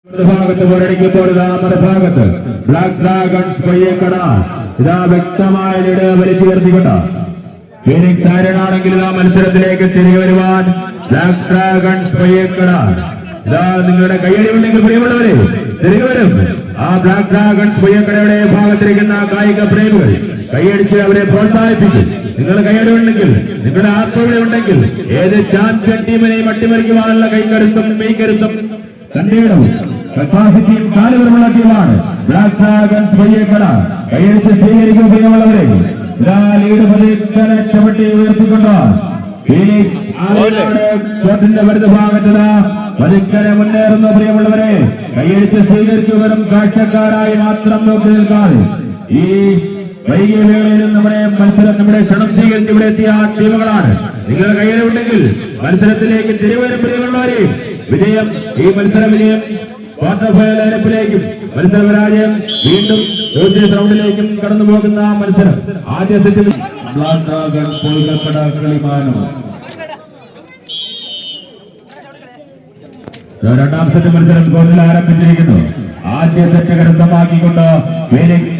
ഭാഗത്ത് പോരടിക്കുമ്പോൾ ഇതാ മറുഭാഗത്ത് ബ്ലാക്ക് ഡ്രാഗൺസ് പയ്യക്കട ഇതാ വ്യക്തമായ ലീഡ് വലിച്ചു ഉയർത്തിക്കൊണ്ട് ഫീനിക്സ് ആരണാണെങ്കിൽ ഇതാ മത്സരത്തിലേക്ക് തിരികെ വരുവാൻ ബ്ലാക്ക് ഡ്രാഗൺസ് പയ്യക്കട ഇതാ നിങ്ങളുടെ കയ്യടി ഉണ്ടെങ്കിൽ പ്രിയമുള്ളവരെ തിരികെ വരും. ആ ബ്ലാക്ക് ഡ്രാഗൺസ് പയ്യക്കടയുടെ ഭാഗത്തിരിക്കുന്ന കായിക പ്രേമികൾ കൈയടിച്ച് അവരെ പ്രോത്സാഹിപ്പിക്കും. നിങ്ങൾ കയ്യടി ഉണ്ടെങ്കിൽ നിങ്ങളുടെ ആത്മവിളി ഉണ്ടെങ്കിൽ ഏത് ചാമ്പ്യൻ ടീമിനെയും അട്ടിമറിക്കുവാനുള്ള കൈക്കരുത്തും മെയ്ക്കരുത്തും കണ്ടീടും കപ്പാസിറ്റിയും കാലുകളുമുള്ള ടീമാണ് ബ്ലാക്ക് ഡ്രാഗൺസ് പയ്യക്കട. കൈയടിച്ച് സ്വീകരിക്കും പ്രിയമുള്ളവരെ. ലീഡ് പതിക്കനെ ചവിട്ടി ഉയർത്തിക്കൊണ്ട് ഫീനിക്സ് കോർട്ടിന്റെ വലത് ഭാഗത്ത് പതിക്കനെ മുന്നേറുന്ന പ്രിയമുള്ളവരെ. കൈയടിച്ച് സ്വീകരിക്കുവരും കാഴ്ചക്കാരായി മാത്രം നോക്കി നിൽക്കാൻ ഈ വൈകിയ വേളയിലും നമ്മുടെ ക്ഷണം സ്വീകരിച്ച് ഇവിടെ എത്തിയ ടീമുകളാണ്. നിങ്ങൾ കയ്യിലുണ്ടെങ്കിൽ മത്സരത്തിലേക്ക് തിരുവരും പ്രിയമുള്ളവരെ. വിജയം ഈ മത്സര വിജയം ക്വാർട്ടർ ഫൈനൽ ലൈനപ്പിലേക്കും മത്സര പരാജയം വീണ്ടും ഓസീസ് റൗണ്ടിലേക്കും കടന്നു പോകുന്ന മത്സരം. ആദ്യ സെറ്റിൽ ബ്ലാക്ക് ഡ്രാഗൺ കോഴിക്കട കളിമാനം. രണ്ടാം സെറ്റ് മത്സരം കോർട്ടിൽ ആരംഭിച്ചിരിക്കുന്നു. ആദ്യ സെറ്റ് കരസ്ഥമാക്കിക്കൊണ്ട് ഫീനിക്സ്